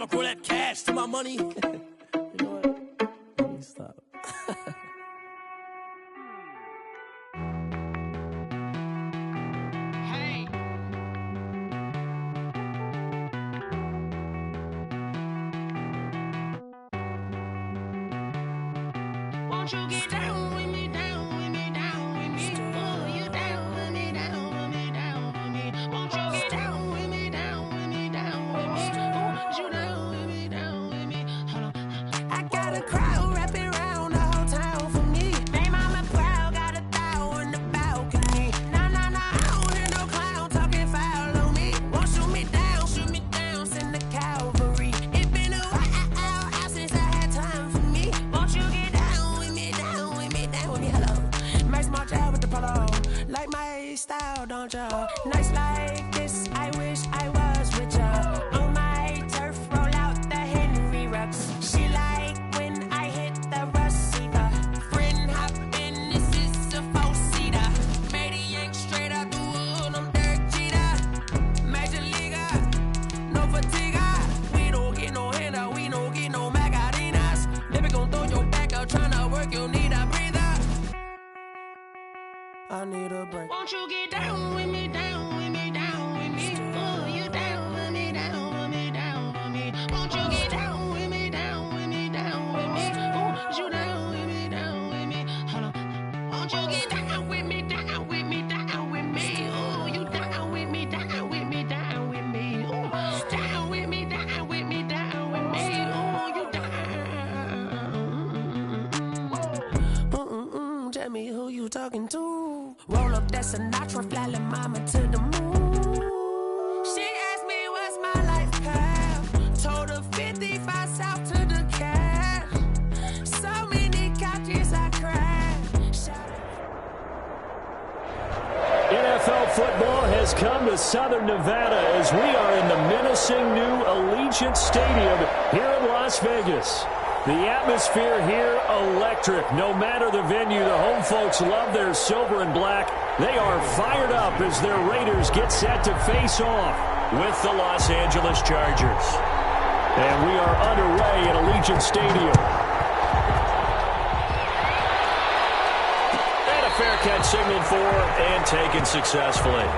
I'ma grow that cash to my money. You know what? Let me stop. Hey. Won't you get down with me, down with me, down with me? Oh, you down with me, down with me, down with me. Won't you get down with me, down with me, down with me? Oh, you down with me, down with me? Hold on. I got a crowd wrapping around the whole town for me. Baby mama proud, got a thou on the balcony. Nah, nah, nah, I don't hear no clown talking foul on me. Won't shoot me down, send the cavalry. It been a while since I had time for me. Won't you get down with me, down with me, down with me? Hello. Max March out with the polo. Like my style, don't ya? Nights like this, I wish I was with ya. On my turf, roll out the Henry Rux. She like when I hit the receiver. Friend hop in, this is a four-seater. Maniac straight out the wood, I'm Derek Jeter. Major leaguer, no fatigue. We don't get no handout, we don't get no Macarinas. Baby gon' throw your back out, tryna work, you need a breather. I need a break. Won't you get down with me, down with me, down with me? Oh, you down with me, down with me, down with me? Won't you get down with me, down with me, down with me? Oh, you down with me, down with me? Hold on. Won't you get down with me, down with me, down with me? Oh, you down with me, down with me, down with me? Oh, down with me, down with me, down with me? Oh, you down. Tell me who you talking to. Roll up that Sinatra, fly mama to the moon. She asked me what's my life path. Told her 55 south to the cash. So many couches I crashed. NFL football has come to Southern Nevada as we are in the menacing new Allegiant Stadium here in Las Vegas. The atmosphere here, electric. No matter the venue, the home folks love their silver and black. They are fired up as their Raiders get set to face off with the Los Angeles Chargers. And we are underway at Allegiant Stadium. And a fair catch signaled for and taken successfully.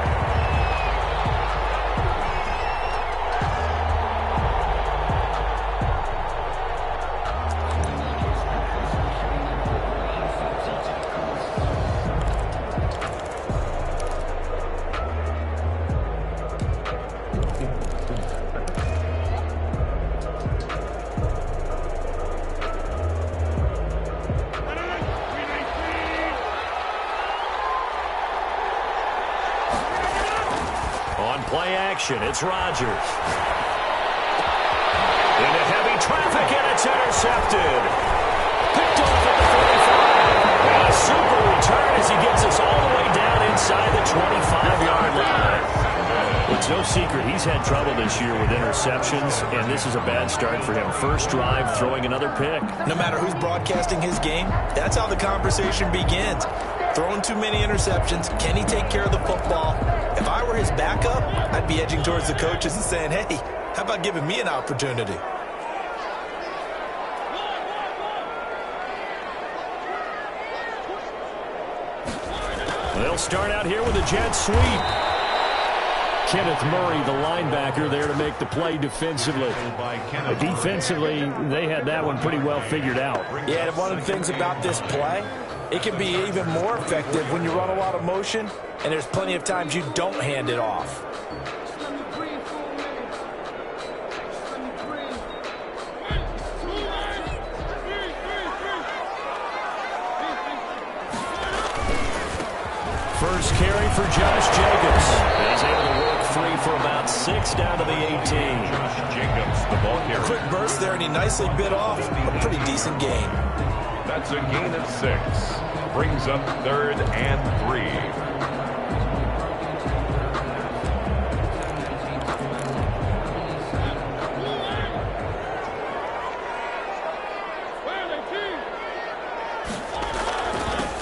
Play action, it's Rodgers. Into heavy traffic, and it's intercepted. Picked off at the 45. And a super return as he gets us all the way down inside the 25-yard line. Well, it's no secret he's had trouble this year with interceptions, and this is a bad start for him. First drive, throwing another pick. No matter who's broadcasting his game, that's how the conversation begins. Throwing too many interceptions, can he take care of the football? If I were his backup, I'd be edging towards the coaches and saying, hey, how about giving me an opportunity? They'll start out here with a jet sweep. Kenneth Murray, the linebacker, there to make the play defensively. Defensively, they had that one pretty well figured out. Yeah, and one of the things about this play, it can be even more effective when you run a lot of motion, and there's plenty of times you don't hand it off. First carry for Josh Jacobs. He's able to work free for about 6 down to the 18. Josh Jacobs, the ball carrier. Quick burst there, and he nicely bit off a pretty decent gain. That's a gain of 6. Brings up 3rd and 3.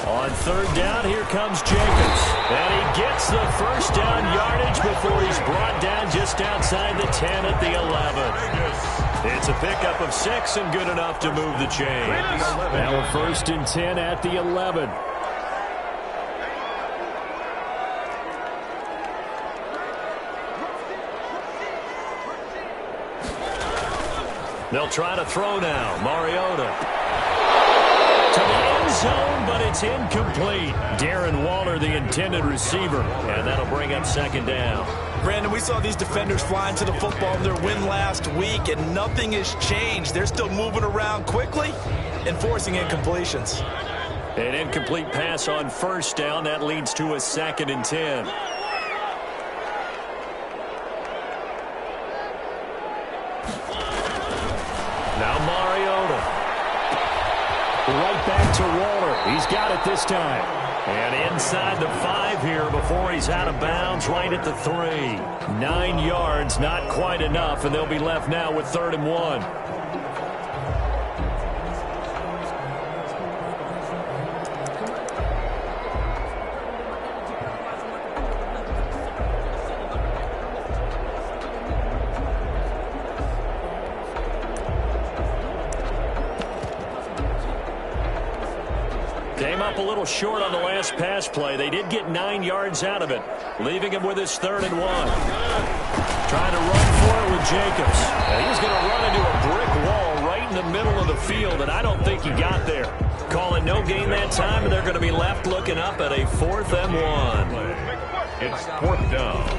On 3rd down, here comes Jacobs. And he gets the first down yardage before he's brought down just outside the 10 at the 11. It's a pickup of 6 and good enough to move the chains. Now a 1st and 10 at the 11. They'll try to throw now. Mariota to the end zone, but it's incomplete. Darren Waller, the intended receiver, and that'll bring up 2nd down. Brandon, we saw these defenders flying to the football in their win last week, and nothing has changed. They're still moving around quickly and forcing incompletions. An incomplete pass on 1st down. That leads to a 2nd and 10. Now Mariota. Right back to Waller. He's got it this time. And inside the 5 here before he's out of bounds, right at the 3. 9 yards, not quite enough, and they'll be left now with 3rd and 1. Came up a little short on the last pass play. They did get 9 yards out of it, leaving him with his 3rd and 1. Trying to run for it with Jacobs. And he's going to run into a brick wall right in the middle of the field, and I don't think he got there. Calling no gain that time, and they're going to be left looking up at a 4th and 1. It's 4th down.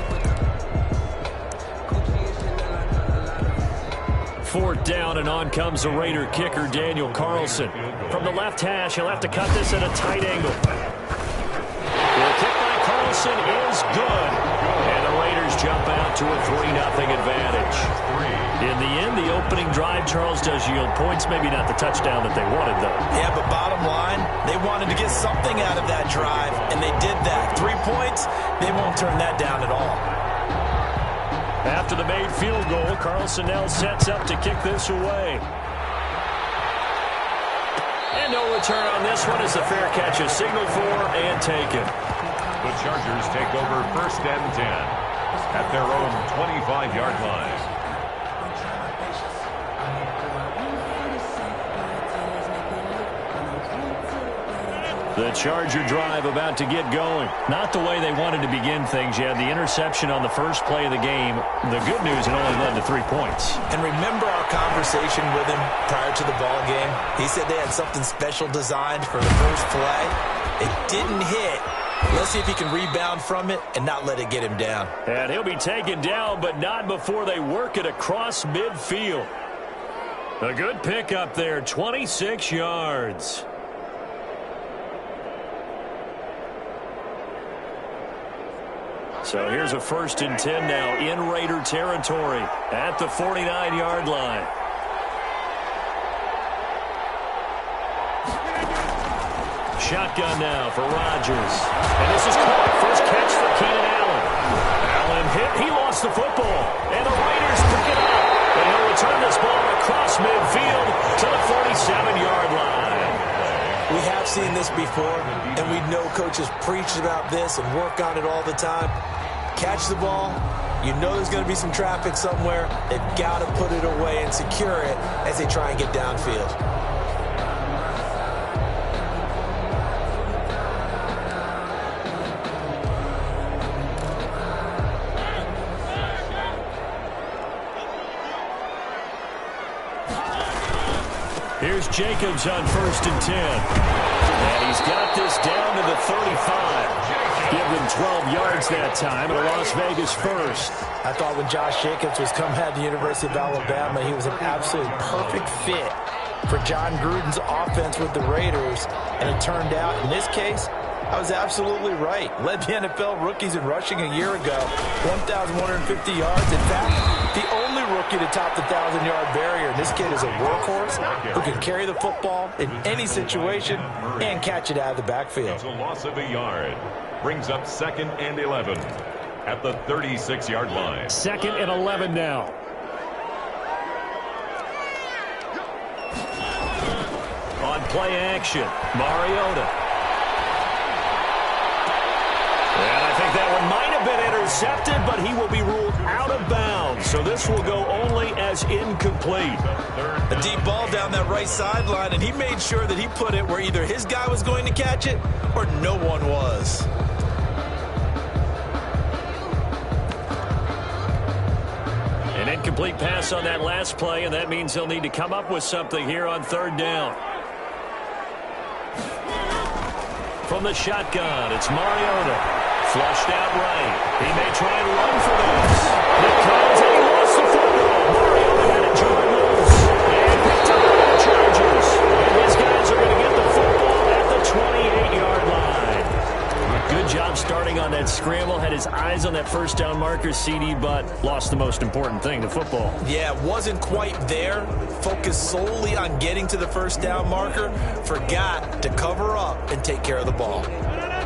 4th down, and on comes the Raider kicker, Daniel Carlson. From the left hash, he'll have to cut this at a tight angle. The kick by Carlson is good. And the Raiders jump out to a 3-0 advantage. In the end, the opening drive, Charles, does yield points. Maybe not the touchdown that they wanted, though. Yeah, but bottom line, they wanted to get something out of that drive, and they did that. 3 points, they won't turn that down at all. After the made field goal, Carlson now sets up to kick this away. And no return on this one as the fair catch is signaled for and taken. The Chargers take over 1st and 10 at their own 25-yard line. The Charger drive about to get going. Not the way they wanted to begin things. You had the interception on the first play of the game. The good news, it only led to 3 points. And remember our conversation with him prior to the ball game? He said they had something special designed for the first play. It didn't hit. Let's see if he can rebound from it and not let it get him down. And he'll be taken down, but not before they work it across midfield. A good pickup there, 26 yards. So here's a 1st and 10 now in Raider territory at the 49-yard line. Shotgun now for Rodgers. And this is caught. First catch for Keenan Allen. Allen hit. He lost the football. And the Raiders pick it up. And he'll return this ball across midfield to the 47-yard line. We have seen this before, and we know coaches preach about this and work on it all the time. Catch the ball. You know there's going to be some traffic somewhere. They've got to put it away and secure it as they try and get downfield. Here's Jacobs on 1st and 10. And he's got this down to the 35. Give them 12 yards that time, and a Las Vegas 1st. I thought when Josh Jacobs was coming out of the University of Alabama, he was an absolute perfect fit for John Gruden's offense with the Raiders. And it turned out, in this case, I was absolutely right. Led the NFL rookies in rushing a year ago, 1,150 yards. In fact, the only rookie to top the 1,000-yard barrier. And this kid is a workhorse who can carry the football in any situation and catch it out of the backfield. It's a loss of a yard. Brings up 2nd and 11 at the 36-yard line. 2nd and 11 now. On play action, Mariota. And I think that one might have been intercepted, but he will be ruled out of bounds. So this will go only as incomplete. A deep ball down that right sideline, and he made sure that he put it where either his guy was going to catch it or no one was. An incomplete pass on that last play, and that means he'll need to come up with something here on third down. From the shotgun, it's Mariota. Flushed out right. He may try and run for this. Here comes, and he lost the football. Mariota had it drawn loose. And picked up by the Chargers. And his guys are going to get the football at the 28-yard line. Good job starting on that scramble. Had his eyes on that first down marker, CD, but lost the most important thing, the football. Yeah, wasn't quite there. Focused solely on getting to the first down marker. Forgot to cover up and take care of the ball.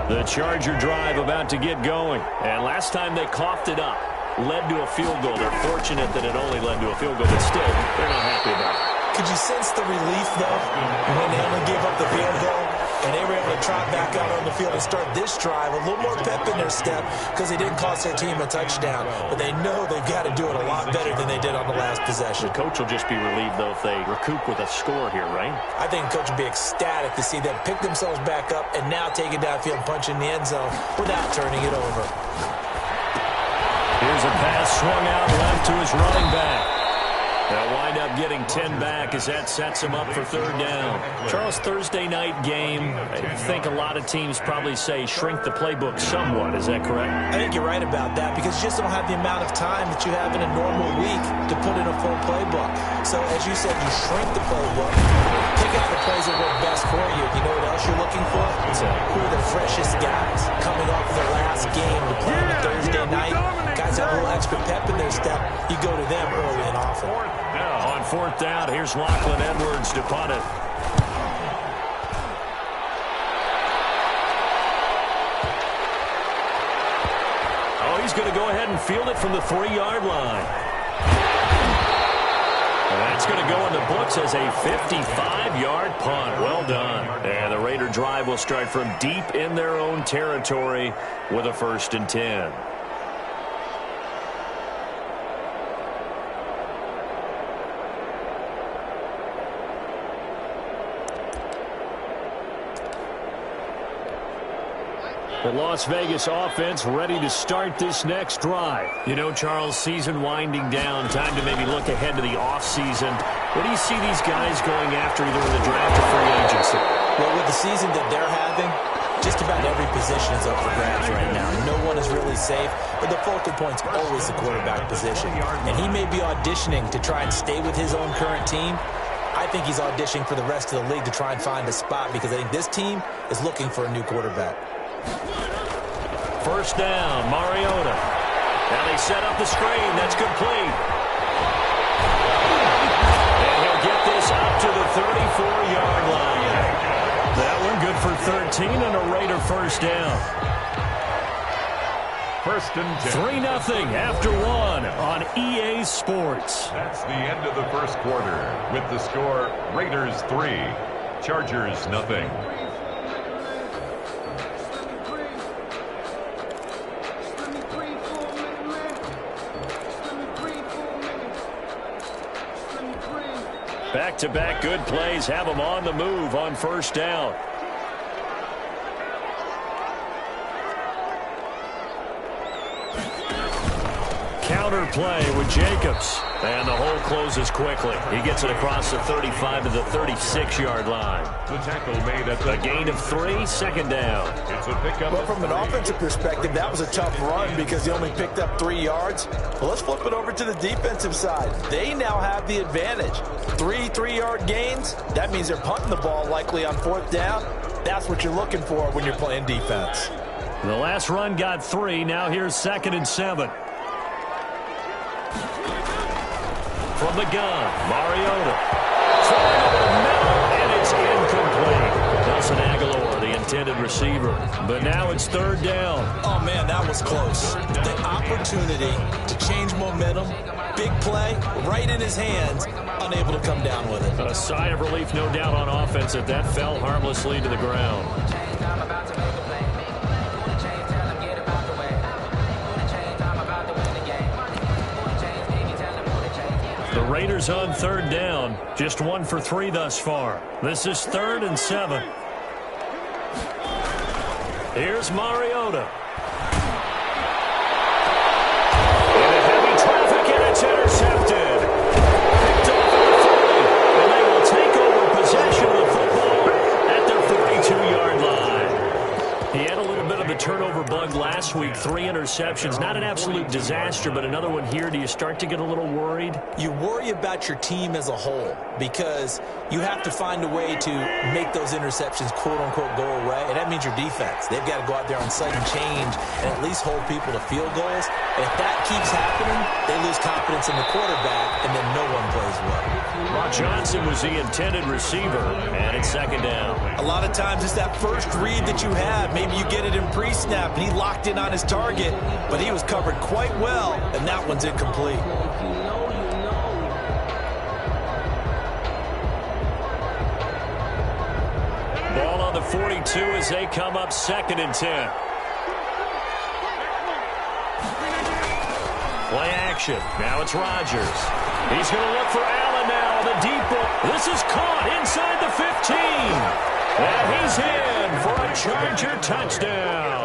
The Charger drive about to get going. And last time they coughed it up, led to a field goal. They're fortunate that it only led to a field goal, but still, they're not happy about it. Could you sense the relief, though, when they only gave up the field goal? And they were able to trot back out on the field and start this drive. A little more pep in their step because they didn't cost their team a touchdown. But they know they've got to do it a lot better than they did on the last possession. The coach will just be relieved, though, if they recoup with a score here, right? I think the coach will be ecstatic to see them pick themselves back up and now take it downfield and punch in the end zone without turning it over. Here's a pass swung out left to his running back. They'll wind up getting 10 back as that sets him up for third down. Charles, Thursday night game, I think a lot of teams probably say shrink the playbook somewhat. Is that correct? I think you're right about that because you just don't have the amount of time that you have in a normal week to put in a full playbook. So, as you said, you shrink the playbook, pick out the plays that work best for you. You know what else you're looking for? Who are the freshest guys coming off the last game to play on a Thursday night? Guys have a little extra pep in their step. You go to them early and often. On fourth down, here's Lachlan Edwards to punt it. Oh, he's going to go ahead and field it from the 3-yard line. And that's going to go in the books as a 55-yard punt. Well done. And the Raider drive will start from deep in their own territory with a 1st and 10. The Las Vegas offense ready to start this next drive. You know, Charles, season winding down, time to maybe look ahead to the offseason. What do you see these guys going after either in the draft or free agency? Well, with the season that they're having, just about every position is up for grabs right now. No one is really safe, but the focal point's always the quarterback position. And he may be auditioning to try and stay with his own current team. I think he's auditioning for the rest of the league to try and find a spot because I think this team is looking for a new quarterback. First down, Mariota. Now they set up the screen. That's complete. And he'll get this up to the 34-yard line. That one good for 13 and a Raider first down. 1st and 10. 3-0 after 1 on EA Sports. That's the end of the first quarter with the score Raiders 3, Chargers 0. Back-to-back good plays have them on the move on first down. Counter play with Jacobs. And the hole closes quickly. He gets it across the 35 to the 36-yard line. The tackle made at a gain of 3, 2nd down. It's a pickup. Well, from an offensive perspective, that was a tough run because he only picked up 3 yards. Well, let's flip it over to the defensive side. They now have the advantage. 3 3-yard gains. That means they're punting the ball likely on 4th down. That's what you're looking for when you're playing defense. The last run got 3. Now here's 2nd and 7. From the gun, Mariota. Throwing over the middle, and it's incomplete. Nelson Aguilar, the intended receiver. But now it's 3rd down. Oh, man, that was close. The opportunity to change momentum, big play, right in his hands, unable to come down with it. A sigh of relief, no doubt, on offense that that fell harmlessly to the ground. Raiders on third down. Just 1 for 3 thus far. This is 3rd and 7. Here's Mariota. Into heavy traffic, and it's intercepted. Picked off at the 30, and they will take over possession of the football at their 42-yard line. He had a little bit of a turnover bug last week, 3 interceptions. Not an absolute disaster, but another one here. Do you start to get a little worried? You worry about your team as a whole because you have to find a way to make those interceptions, quote-unquote, go away, and that means your defense. They've got to go out there on sudden change and at least hold people to field goals. And if that keeps happening, they lose confidence in the quarterback, and then no one plays well. Rock Johnson was the intended receiver, and it's 2nd down. A lot of times it's that first read that you have. Maybe you get it in pre-snap, and he locked in on his target, but he was covered quite well, and that one's incomplete. Ball on the 42 as they come up 2nd and 10. Play action. Now it's Rodgers. He's going to look for Allen now. The deep ball. This is caught inside the 15. And he's in for a Charger touchdown.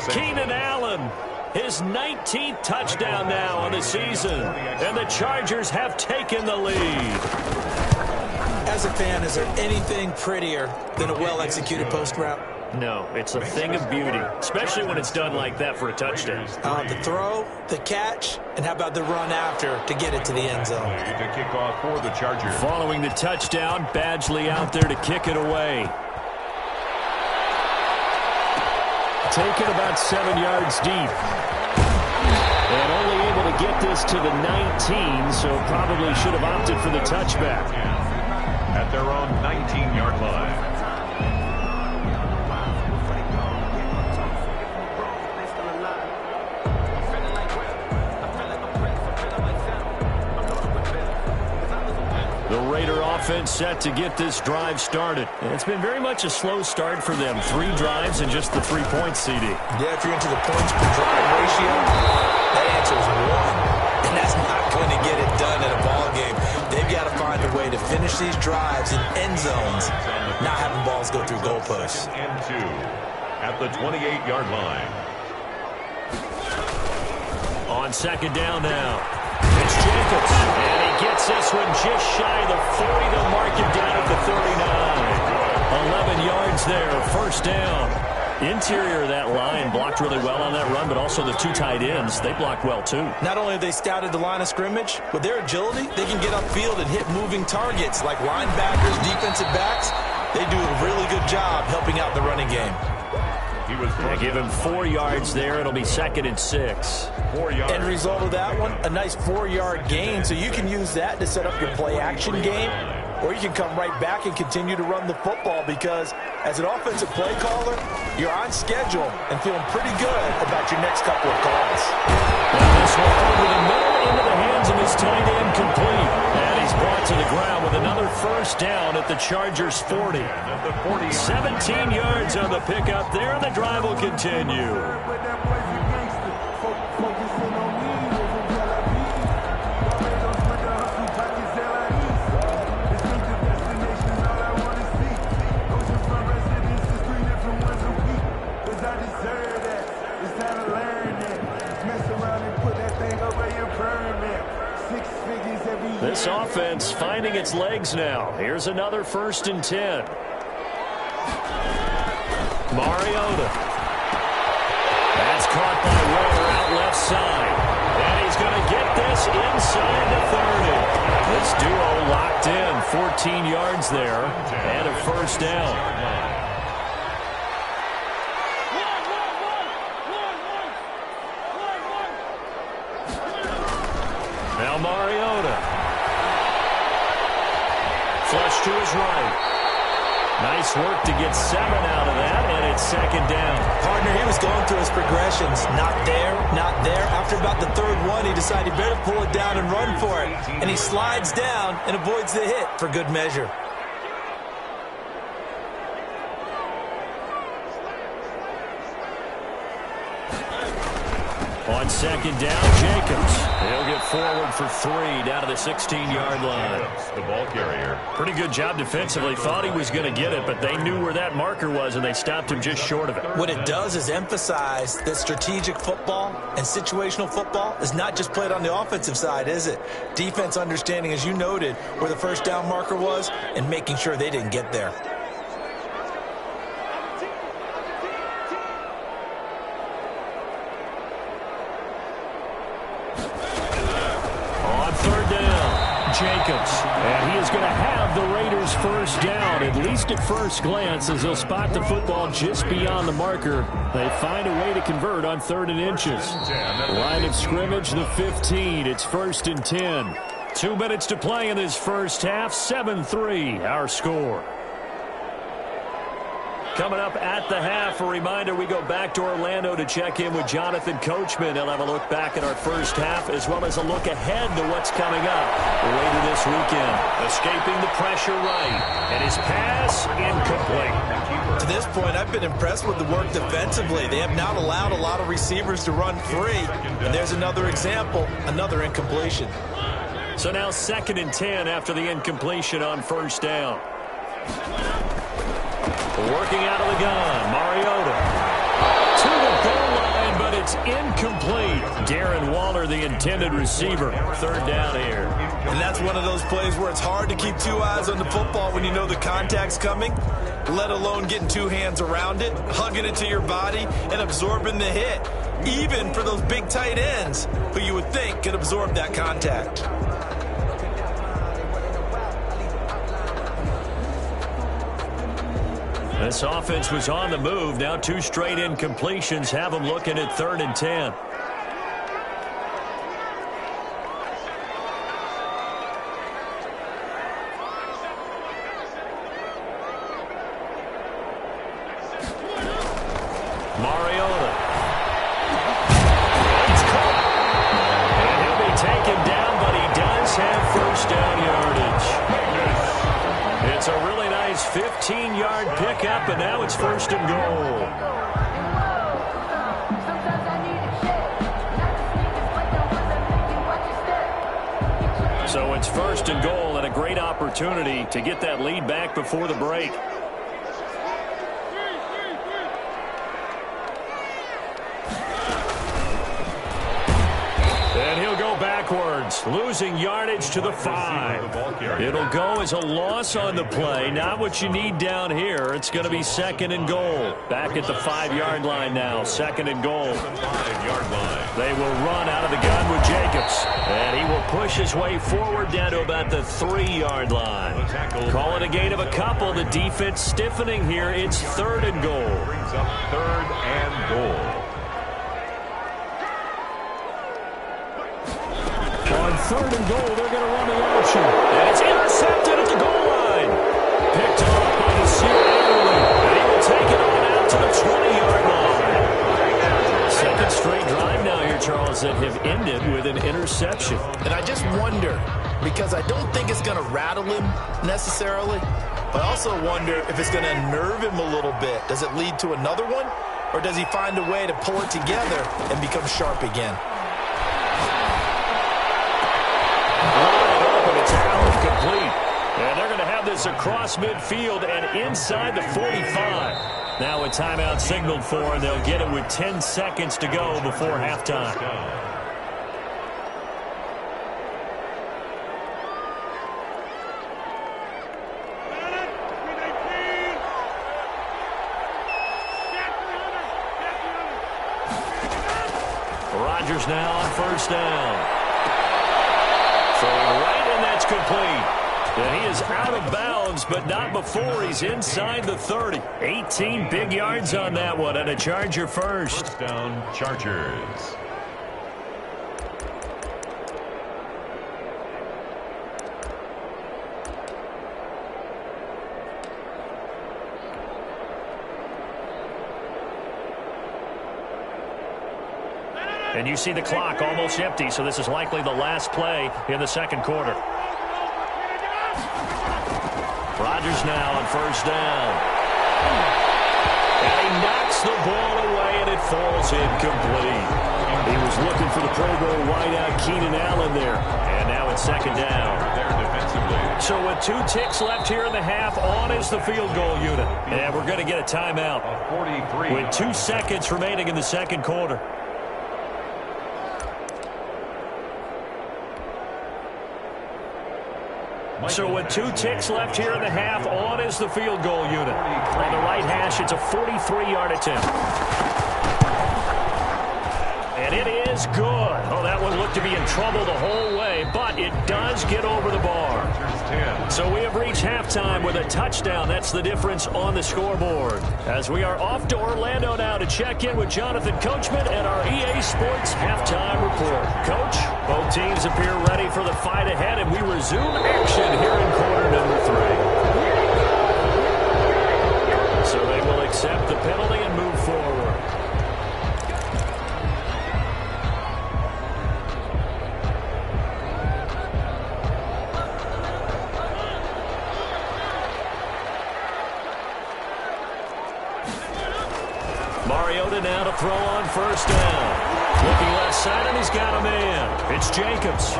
Keenan Allen, his 19th touchdown now on the season. And the Chargers have taken the lead. As a fan, is there anything prettier than a well-executed post route? No, it's a thing of beauty, especially when it's done like that for a touchdown. The throw, the catch, and how about the run after to get it to the end zone? To kick off for the Chargers. Following the touchdown, Badgley out there to kick it away. Taken about 7 yards deep. And only able to get this to the 19, so probably should have opted for the touchback. At their own 19-yard line. The Raider offense set to get this drive started. And it's been very much a slow start for them. 3 drives and just the 3 points, CD. Yeah, if you're into the points per drive ratio, that answer is 1. And that's not going to get it done in a ball game. They've got to find a way to finish these drives in end zones, not having balls go through goalposts. And 2 at the 28-yard line. On 2nd down now. It's Jacobs. And he gets this one just shy of the 40. They'll mark him down at the 39. 11 yards there. 1st down. Interior of that line blocked really well on that run, but also the 2 tight ends, they blocked well too. Not only have they scouted the line of scrimmage, with their agility, they can get upfield and hit moving targets like linebackers, defensive backs. They do a really good job helping out the running game. They give him 4 yards there. It'll be 2nd and 6. 4 yards. End result of that one, a nice 4-yard gain, so you can use that to set up your play-action game, or you can come right back and continue to run the football because as an offensive play caller, you're on schedule and feeling pretty good about your next couple of calls. And this one over the middle into the hands of his tight end complete. And he's brought to the ground with another 1st down at the Chargers 40. 17 yards on the pickup there, and the drive will continue. This offense finding its legs now. Here's another 1st and 10. Mariota. That's caught by Waller out left side. And he's going to get this inside the 30. This duo locked in. 14 yards there. And a 1st down. Now Mariota. Flush to his right. Nice work to get 7 out of that, and it's 2nd down. Partner, he was going through his progressions. Not there, not there. After about the 3rd one, he decided he better pull it down and run for it. And he slides down and avoids the hit for good measure. On second down, Jacobs. He'll get forward for 3 down to the 16-yard line. The ball carrier. Pretty good job defensively. Thought he was going to get it, but they knew where that marker was, and they stopped him just short of it. What it does is emphasize that strategic football and situational football is not just played on the offensive side, is it? Defense understanding, as you noted, where the first down marker was and making sure they didn't get there. Jacobs, and he is going to have the Raiders first down, at least at first glance, as they'll spot the football just beyond the marker. They find a way to convert on 3rd and inches. Line of scrimmage, the 15. It's 1st and 10. 2 minutes to play in this first half. 7-3, our score. Coming up at the half, a reminder, we go back to Orlando to check in with Jonathan Coachman. He'll have a look back at our first half as well as a look ahead to what's coming up later this weekend. Escaping the pressure right, and his pass incomplete. To this point, I've been impressed with the work defensively. They have not allowed a lot of receivers to run free. And there's another example, another incompletion. So now 2nd and 10 after the incompletion on first down. Working out of the gun, Mariota. To the goal line, but it's incomplete. Darren Waller, the intended receiver. 3rd down here. And that's one of those plays where it's hard to keep 2 eyes on the football when you know the contact's coming, let alone getting 2 hands around it, hugging it to your body, and absorbing the hit, even for those big tight ends who you would think could absorb that contact. This offense was on the move. Now 2 straight incompletions have them looking at 3rd and 10. Mariota. It's caught. And he'll be taken down, but he does have first down yardage. It's a really nice 15-yard pickup, and now it's 1st and goal. So it's 1st and goal, and a great opportunity to get that lead back before the break. And he'll go backwards, losing yardage to the 5. It'll go as a loss on the play. Not what you need down here. It's going to be 2nd and goal. Back at the 5-yard line now. 2nd and goal. 5-yard line. They will run out of the gun with Jacobs. And he will push his way forward down to about the 3-yard line. Call it a gain of a couple. The defense stiffening here. It's 3rd and goal. Brings up 3rd and goal. On 3rd and goal, they're going to run the option. And it's intercepted at the goal line. Picked off by the Sierra. And he will take it on out to the 20-yard line. 2nd straight drive now here, Charles, that have ended with an interception. And I just wonder, because I don't think it's going to rattle him necessarily, but I also wonder if it's going to unnerve him a little bit. Does it lead to another one? Or does he find a way to pull it together and become sharp again? Complete. And they're going to have this across midfield and inside the 45. Now a timeout signaled for, and they'll get it with 10 seconds to go before halftime. Rodgers now on first down. Throwing right, and that's complete. And he is out of bounds, but not before he's inside the 30. 18 big yards on that one, and a Charger first. First down, Chargers. And you see the clock almost empty, so this is likely the last play in the 2nd quarter. Rodgers now on first down. And he knocks the ball away, and it falls incomplete. He was looking for the Pro Bowl wideout Keenan Allen there. And now it's second down. So with 2 ticks left here in the half, on is the field goal unit. And we're going to get a timeout with 2 seconds remaining in the second quarter. So with 2 ticks left here in the half, on is the field goal unit. On the right hash, it's a 43-yard attempt. And it is good. Oh, that one looked to be in trouble the whole way, but it does get over the bar. So we have reached halftime with a touchdown. That's the difference on the scoreboard. As we are off to Orlando now to check in with Jonathan Coachman and our EA Sports halftime report. Coach, both teams appear ready for the fight ahead, and we resume action here in quarter number 3. So they will accept the penalty and move forward. Mariota now to throw on first down. Looking left side, and he's got a man. It's Jacobs.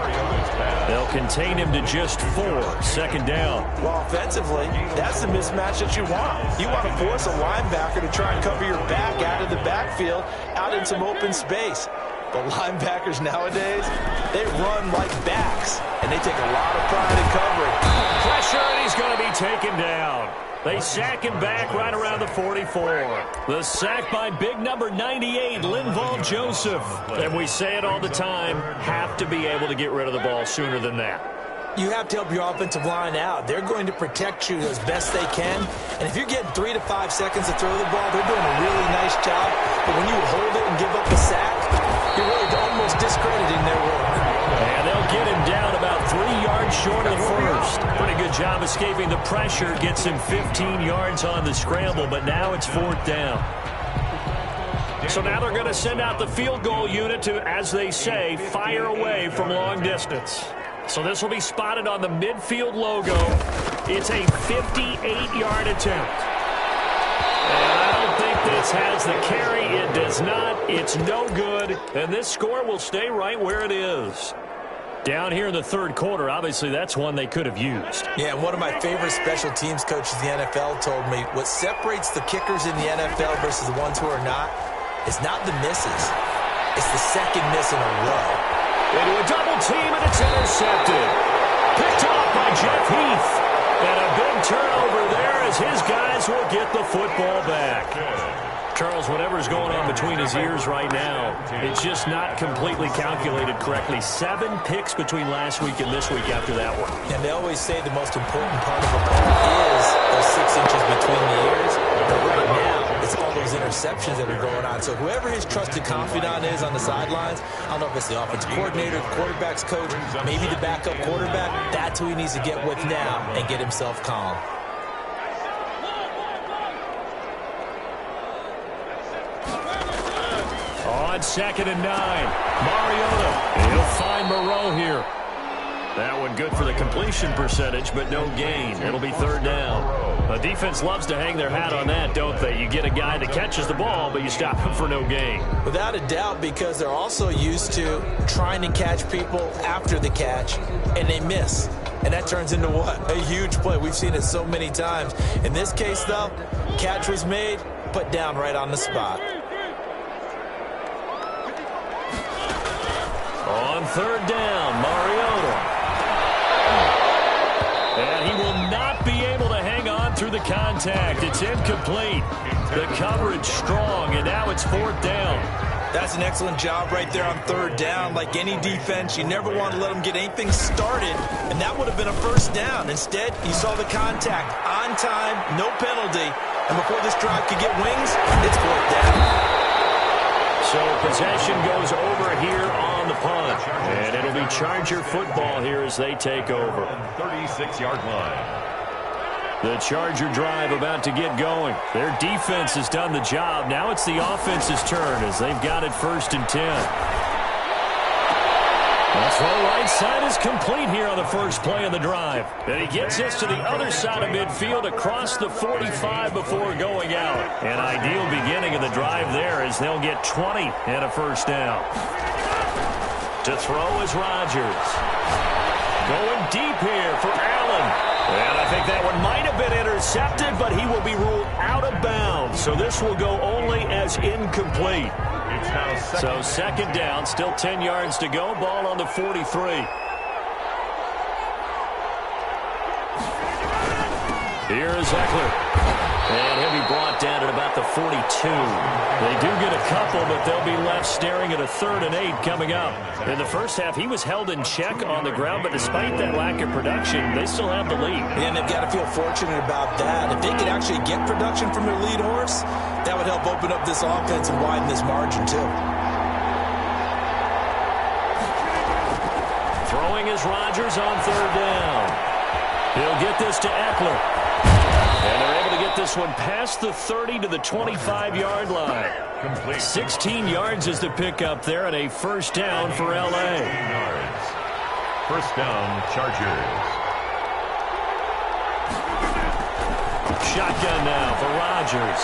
They'll contain him to just 4. Second down. Well, offensively, that's the mismatch that you want. You want to force a linebacker to try and cover your back out of the backfield, out in some open space. But linebackers nowadays, they run like backs, and they take a lot of pride in covering. Pressure, and he's going to be taken down. They sack him back right around the 44. The sack by big number 98, Linval Joseph. And we say it all the time, have to be able to get rid of the ball sooner than that. You have to help your offensive line out. They're going to protect you as best they can. And if you're getting 3 to 5 seconds to throw the ball, they're doing a really nice job. But when you hold it and give up a sack, you're really almost discrediting their work. And they'll get him down about 3 yards short of the first. Pretty good job escaping the pressure. Gets him 15 yards on the scramble, but now it's 4th down. So now they're going to send out the field goal unit to, as they say, fire away from long distance. So this will be spotted on the midfield logo. It's a 58-yard attempt. And I don't think this has the carry. It does not. It's no good. And this score will stay right where it is. Down here in the third quarter, obviously that's one they could have used. Yeah, and one of my favorite special teams coaches in the NFL told me what separates the kickers in the NFL versus the ones who are not is not the misses. It's the second miss in a row. Into a double team, and it's intercepted. Picked off by Jeff Heath. And a big turnover there as his guys will get the football back. Charles, whatever's going on between his ears right now, it's just not completely calculated correctly. 7 picks between last week and this week after that one. And they always say the most important part of a play is those 6 inches between the ears. But right now, it's all those interceptions that are going on. So whoever his trusted confidant is on the sidelines, I don't know if it's the offensive coordinator, the quarterback's coach, maybe the backup quarterback, that's who he needs to get with now and get himself calm. On 2nd and 9, Mariota. He'll find Moreau here. That one good for the completion percentage, but no gain. It'll be 3rd down. The defense loves to hang their hat on that, don't they? You get a guy that catches the ball, but you stop him for no gain. Without a doubt, because they're also used to trying to catch people after the catch, and they miss. And that turns into what? A huge play. We've seen it so many times. In this case, though, catch was made, put down right on the spot. On 3rd down, Mariota. And he will not be able to hang on through the contact. It's incomplete. The coverage strong, and now it's 4th down. That's an excellent job right there on 3rd down. Like any defense, you never want to let them get anything started, and that would have been a 1st down. Instead, you saw the contact on time, no penalty, and before this drive could get wings, it's 4th down. So possession goes over here on the punt. And it'll be Charger football here as they take over. 36-yard line. The Charger drive about to get going. Their defense has done the job. Now it's the offense's turn as they've got it 1st and 10. The throw right side is complete here on the first play of the drive. And he gets this to the other side of midfield across the 45 before going out. An ideal beginning of the drive there as they'll get 20 and a first down. To throw is Rodgers. Going deep here for Allen. And I think that one might have been intercepted, but he will be ruled out of bounds. So this will go only as incomplete. So second down, still 10 yards to go. Ball on the 43. Here is Eckler. And he'll be brought down at about the 42. They do get a couple, but they'll be left staring at a 3rd and 8 coming up. In the first half, he was held in check on the ground, but despite that lack of production, they still have the lead. And they've got to feel fortunate about that. If they could actually get production from their lead horse, that would help open up this offense and widen this margin, too. Throwing is Rodgers on 3rd down. He'll get this to Eckler. And they're able to get this one past the 30 to the 25-yard line. 16 yards is the pickup there, and a first down for L.A. First down, Chargers. Shotgun now for Rodgers.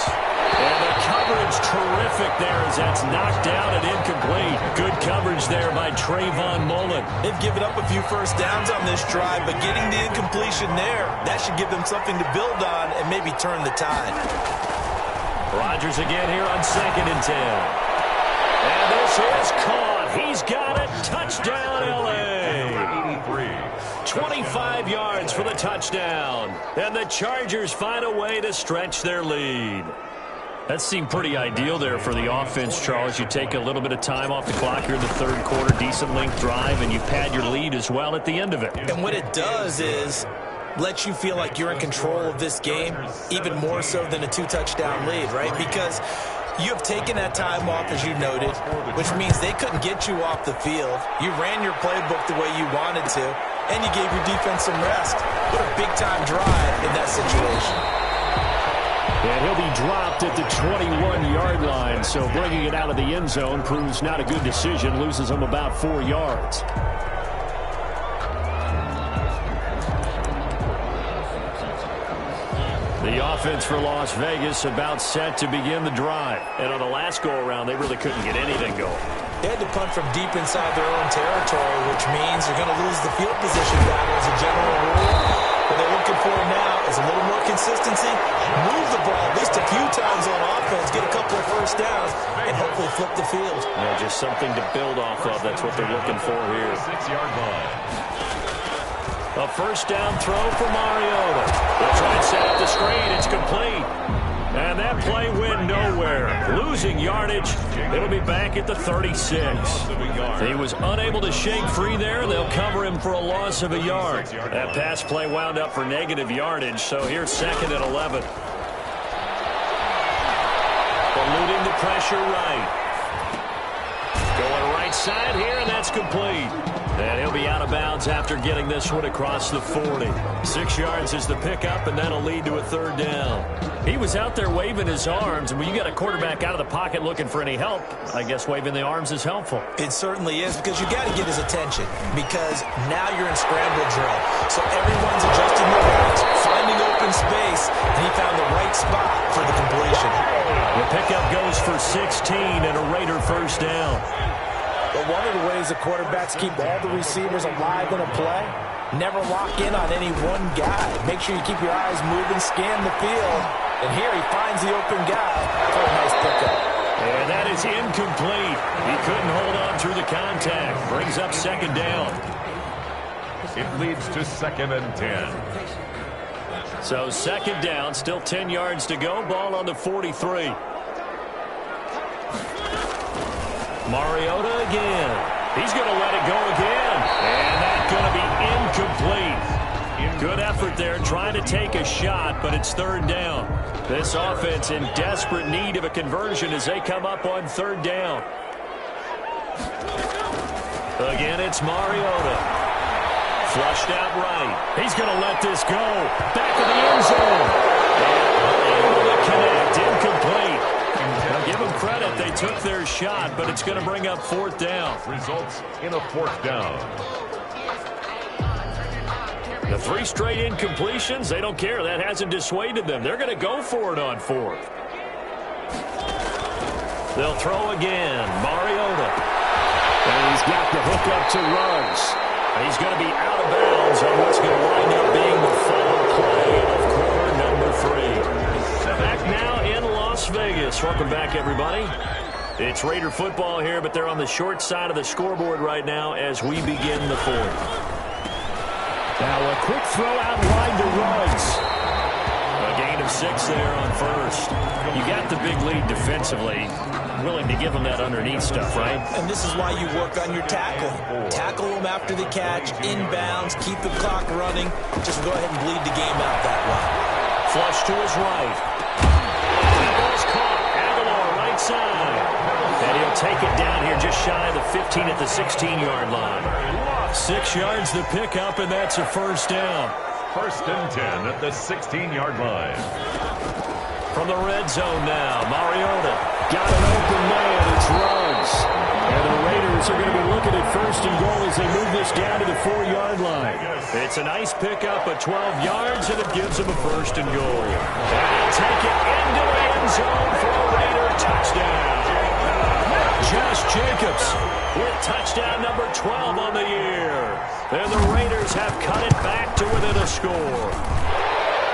And the coverage terrific there as that's knocked down and incomplete. Good coverage there by Trayvon Mullen. They've given up a few first downs on this drive, but getting the incompletion there, that should give them something to build on and maybe turn the tide. Rodgers again here on 2nd and 10. And this is caught. He's got it. Touchdown, L.A. 25 yards for the touchdown. And the Chargers find a way to stretch their lead. That seemed pretty ideal there for the offense, Charles. You take a little bit of time off the clock here in the 3rd quarter, decent length drive, and you pad your lead as well at the end of it. And what it does is let you feel like you're in control of this game, even more so than a 2-touchdown lead, right? Because you have taken that time off, as you noted, which means they couldn't get you off the field. You ran your playbook the way you wanted to, and you gave your defense some rest. What a big-time drive in that situation. And he'll be dropped at the 21-yard line, so bringing it out of the end zone proves not a good decision, loses him about 4 yards. The offense for Las Vegas about set to begin the drive. And on the last go-around, they really couldn't get anything going. They had to punt from deep inside their own territory, which means they're going to lose the field position battle as a general rule. What they're looking for now is a little more consistency, move the ball at least a few times on offense, get a couple of first downs, and hopefully flip the field. Yeah, just something to build off of. That's what they're looking for here. 6-yard line. A first down throw for Mariota. They'll try and set up the screen. It's complete. And that play went nowhere. Losing yardage. It'll be back at the 36. He was unable to shake free there. They'll cover him for a loss of a yard. That pass play wound up for negative yardage, so here's 2nd and 11. Eluding the pressure right. Going right side here, and that's complete. And he'll be out of bounds after getting this one across the 40. 6 yards is the pickup, and that'll lead to a 3rd down. He was out there waving his arms, and when you got a quarterback out of the pocket looking for any help, I guess waving the arms is helpful. It certainly is, because you got to get his attention, because now you're in scramble drill. So everyone's adjusting their routes, finding open space, and he found the right spot for the completion. The pickup goes for 16 and a Raider first down. But one of the ways the quarterbacks keep all the receivers alive in a play, never lock in on any one guy. Make sure you keep your eyes moving, scan the field. And here he finds the open guy for a nice pickup. And that is incomplete. He couldn't hold on through the contact. Brings up 2nd down. It leads to 2nd and 10. So 2nd down, still 10 yards to go. Ball on the 43. Mariota again. He's going to let it go again. And that's going to be incomplete. Good effort there trying to take a shot, but it's 3rd down. This offense in desperate need of a conversion as they come up on 3rd down. Again, it's Mariota. Flushed out right. He's going to let this go. Back of the end zone. And unable to connect. Incomplete. Now give them credit. They took their shot, but it's going to bring up fourth down. Results in a fourth down. The 3 straight incompletions, they don't care. That hasn't dissuaded them. They're going to go for it on fourth. They'll throw again. Mariota. And he's got the hook up to Ruggs. He's going to be out of bounds on what's going to wind up being the final play of quarter number 3. Back now in Las Vegas. Welcome back, everybody. It's Raider football here, but they're on the short side of the scoreboard right now as we begin the fourth. Now a quick throw out wide to Ruggs. A gain of 6 there on first. You got the big lead defensively. Willing to give them that underneath stuff, right? And this is why you work on your tackling. Tackle them after the catch, inbounds, keep the clock running. Just go ahead and bleed the game out that way. Flush to his right. That ball's caught. Aguilar, right side. And he'll take it down here just shy of the 15 at the 16-yard line. 6 yards the pickup, and that's a first down. First and 10 at the 16-yard line. From the red zone now, Mariota. Got an open man. It's Ruggs. And the Raiders are going to be looking at first and goal as they move this down to the 4-yard line. It's a nice pickup of 12 yards, and it gives them a first and goal. And they'll take it into the end zone for a Raider touchdown. Josh Jacobs with touchdown number 12 on the year. And the Raiders have cut it back to within a score.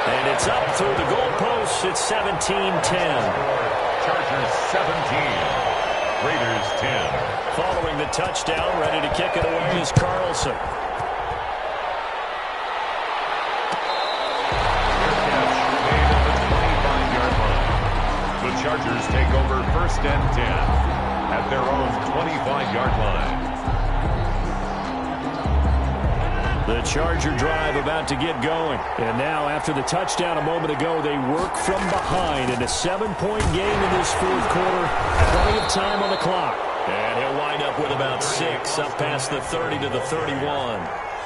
And it's up through the goalposts. It's 17-10. Chargers 17. Raiders 10. Following the touchdown, ready to kick it away is Carlson. The Chargers take over first and 10 at their own 25-yard line. The Charger drive about to get going. And now, after the touchdown a moment ago, they work from behind in a 7-point game in this fourth quarter. Plenty of time on the clock. And he'll wind up with about 6 up past the 30 to the 31.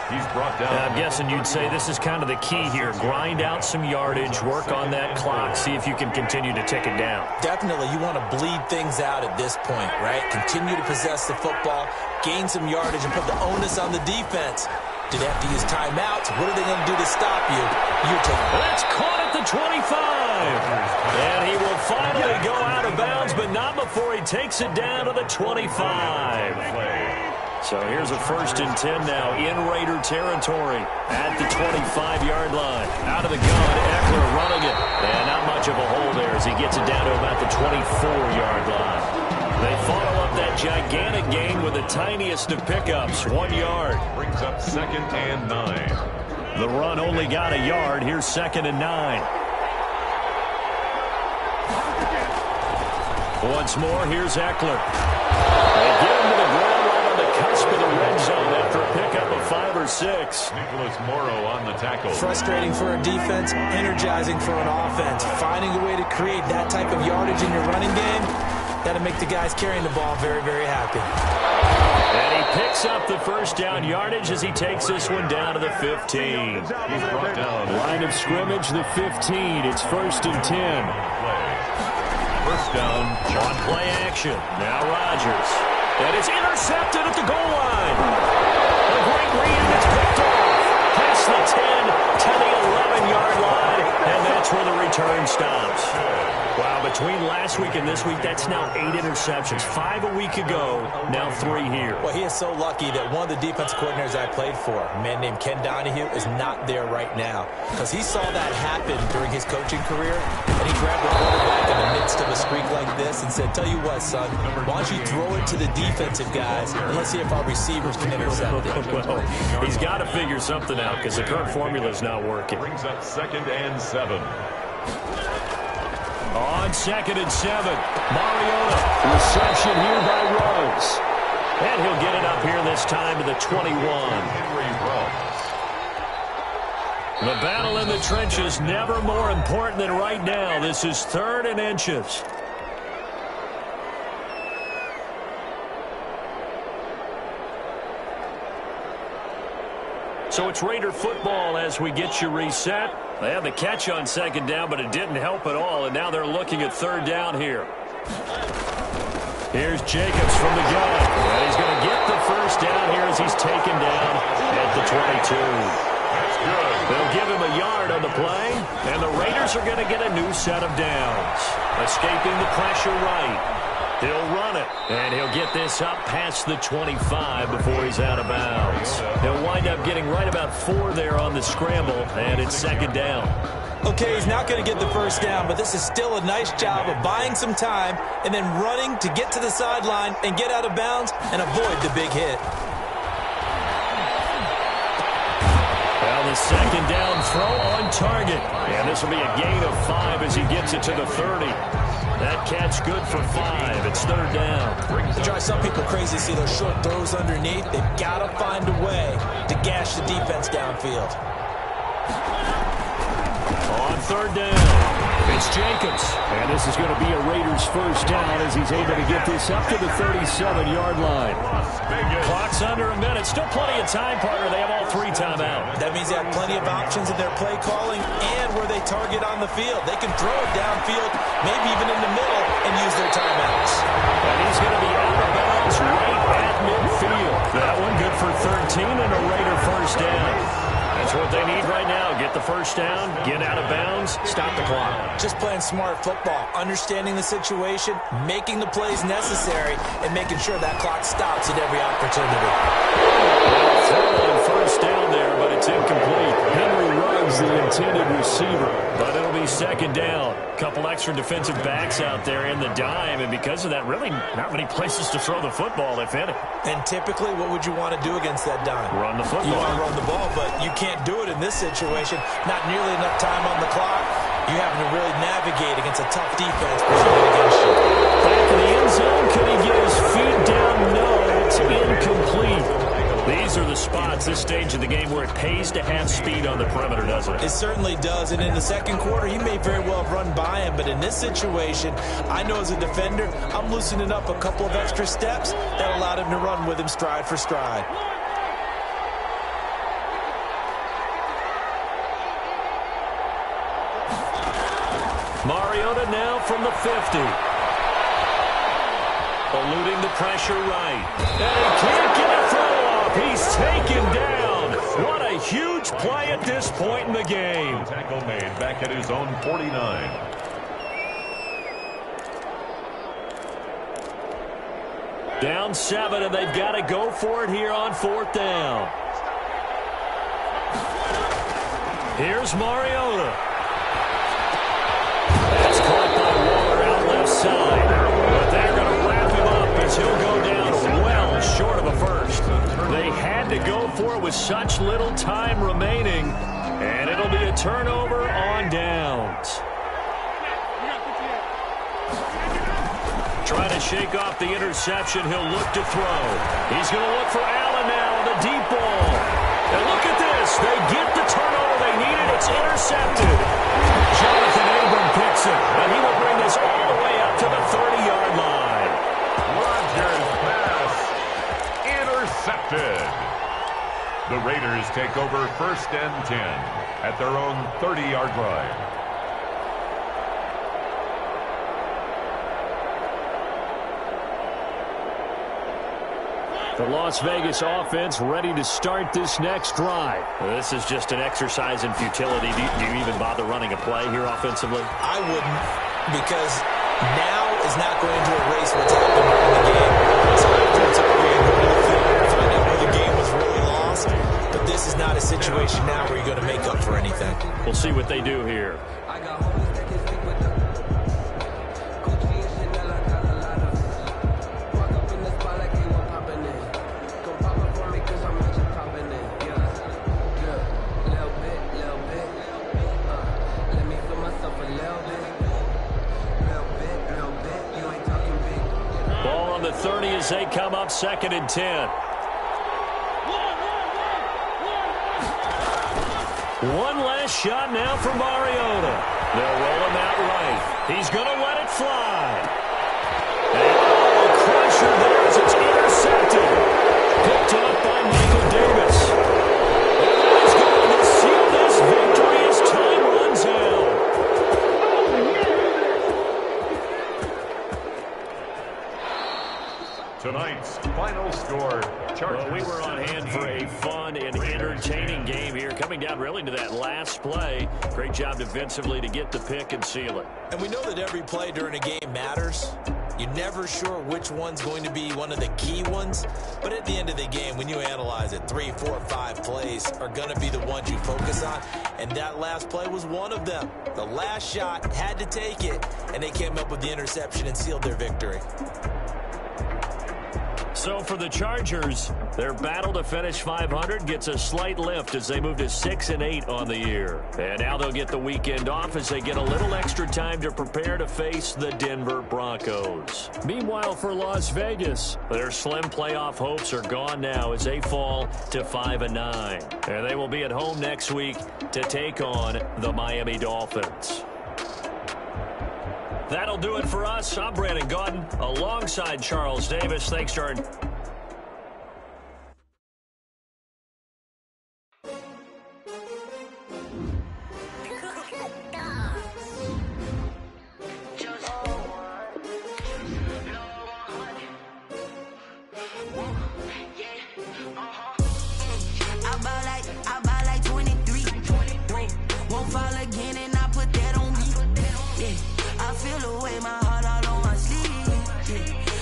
He's brought down. I'm guessing you'd say this is kind of the key here. Grind out some yardage, work on that clock, see if you can continue to tick it down. Definitely, you want to bleed things out at this point, right? Continue to possess the football, gain some yardage, and put the onus on the defense. Do they have to use timeouts? What are they going to do to stop you? You're taking it. That's caught at the 25. And he will finally go out of bounds, but not before he takes it down to the 25. So here's a first and 10 now in Raider territory at the 25-yard line. Out of the gun, Eckler running it. And not much of a hole there as he gets it down to about the 24-yard line. They follow up that gigantic gain with the tiniest of pickups, 1 yard. Brings up second and 9. The run only got a yard. Here's second and 9. Once more, here's Eckler. They get him to the ground right on the cusp of the red zone after a pickup of 5 or 6. Nicholas Morrow on the tackle. Frustrating for a defense, energizing for an offense. Finding a way to create that type of yardage in your running game, that'll make the guys carrying the ball very, very happy. And he picks up the first down yardage as he takes this one down to the 15. He's brought down. Line of scrimmage, the 15. It's first and 10. First down. On play action. Now Rodgers. And it's intercepted at the goal line. A great read, and it's picked off. Past the 10 to the 11-yard line. And that's where the return stops. Wow, between last week and this week, that's now 8 interceptions. 5 a week ago, now 3 here. Well, he is so lucky that one of the defense coordinators I played for, a man named Ken Donahue, is not there right now. Because he saw that happen during his coaching career, and he grabbed the quarterback in the midst of a streak like this and said, tell you what, son, why don't you throw it to the defensive guys, and let's see if our receivers can intercept it. Well, he's got to figure something out because the current formula is not working. Brings up second and 7. On second and 7, Mariota. Reception here by Ruggs. And he'll get it up here this time to the 21. The battle in the trenches never more important than right now. This is 3rd and inches. So it's Raider football as we get you reset. They had the catch on second down, but it didn't help at all, and now they're looking at 3rd down here. Here's Jacobs from the gun. And he's going to get the first down here as he's taken down at the 22. They'll give him a yard on the play, and the Raiders are going to get a new set of downs. Escaping the pressure right. He'll run it, and he'll get this up past the 25 before he's out of bounds. He'll wind up getting right about 4 there on the scramble, and it's second down. Okay, he's not going to get the first down, but this is still a nice job of buying some time and then running to get to the sideline and get out of bounds and avoid the big hit. Well, the second down throw on target. And this will be a gain of 5 as he gets it to the 30. That catch good for 5. It's third down. To drive some people crazy to see those short throws underneath, they've got to find a way to gash the defense downfield. On third down, it's Jacobs. And this is going to be a Raiders first down as he's able to get this up to the 37-yard line. Clock's under a minute. Still plenty of time, partner. They have all 3 timeouts. That means they have plenty of options in their play calling and where they target on the field. They can throw it downfield, maybe even in the middle, and use their timeouts. And he's going to be out of bounds right at midfield. That one good for 13 and a Raider first down. That's what they need right now. Get the first down, get out of bounds, stop the clock. Just playing smart football, understanding the situation, making the plays necessary, and making sure that clock stops at every opportunity. Throw on first down there, but it's incomplete. Henry Ruggs, the intended receiver, but it'll be second down. Couple extra defensive backs out there in the dime, and because of that, really not many places to throw the football, if any. And typically, what would you want to do against that dime? Run the football. You want to run the ball, but you can't do it in this situation. Not nearly enough time on the clock. You having to really navigate against a tough defense presented against you. Back in the end zone, could he get his feet down? No, it's incomplete. These are the spots, this stage of the game, where it pays to have speed on the perimeter, doesn't it? It certainly does, and in the second quarter, he may very well have run by him, but in this situation, I know as a defender, I'm loosening up a couple of extra steps that allowed him to run with him stride for stride. Mariota now from the 50. Eluding the pressure right. And he can't get a throw off. He's taken down. What a huge play at this point in the game. Tackle made back at his own 49. Down 7, and they've got to go for it here on fourth down. Here's Mariota. That's caught by Waller out left side. But they're going to wrap him up as he'll go down well short of a first. They had to go for it with such little time remaining, and it'll be a turnover on downs. Trying to shake off the interception. He'll look to throw. He's going to look for Allen now on the deep ball. And look at this. They get the turnover they needed. It's intercepted. Jonathan Abram picks it, and he will bring this all the way up to the 30-yard line. Rodgers' pass intercepted. The Raiders take over first and 10 at their own 30-yard line. The Las Vegas offense ready to start this next drive. This is just an exercise in futility. Do you even bother running a play here offensively? I wouldn't, because now is not going to erase what's happened in the game. So afterwards, we're going to go to the field and find out where the game was really lost. But this is not a situation now where you're going to make up for anything. We'll see what they do here. Ball on the 30 as they come up second and 10. One last shot now for Mariota. They'll roll him out right. He's going to let it fly. And a crusher there as it's intercepted. Picked up by Michael Davis. And that is going to seal this victory as time runs out. Well, we were on hand for a fun and entertaining game here, coming down really to that last play. Great job defensively to get the pick and seal it. And we know that every play during a game matters. You're never sure which one's going to be one of the key ones. But at the end of the game, when you analyze it, 3, 4, 5 plays are going to be the ones you focus on. And that last play was one of them. The last shot had to take it, and they came up with the interception and sealed their victory. So for the Chargers, their battle to finish 500 gets a slight lift as they move to 6-8 on the year. And now they'll get the weekend off as they get a little extra time to prepare to face the Denver Broncos. Meanwhile, for Las Vegas, their slim playoff hopes are gone now as they fall to 5-9. And they will be at home next week to take on the Miami Dolphins. That'll do it for us. I'm Brandon Gaudin alongside Charles Davis. Thanks, Jordan. I buy like 23. Won't fall again and I put that on me. Yeah. I feel away, my heart all on my sleeve. Yeah.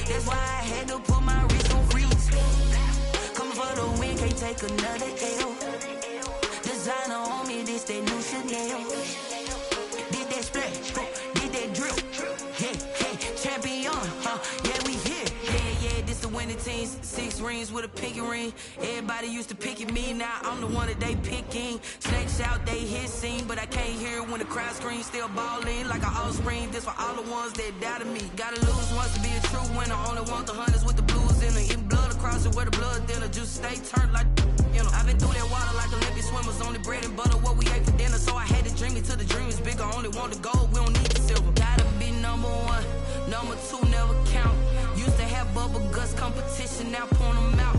That's why I had to put my wrist on freeze. Coming for the win, can't take another L. Designer on me, this that new Chanel. Did that splash, did that drill. Yeah, champion, yeah, we here. Yeah, this the winning team. 6 rings with a pinky ring. Everybody used to pick at me, now I'm the one that they picking. Snakes out, they hit scene, but I can't hear it when the crowd screams. Still ballin' like an offspring. This for all the ones that doubted me. Gotta lose once to be a true winner. Only want the hunters with the blues in it. Getting blood across it where the blood dinner. Juice stay turned like, you know. I've been through that water like Olympic swimmers. Only bread and butter, what we ate for dinner. So I had to dream it till the dream is bigger. Only want the gold, we don't need the silver. Gotta be number 1, number 2 never count. Used to have bubble guts competition, now point them out.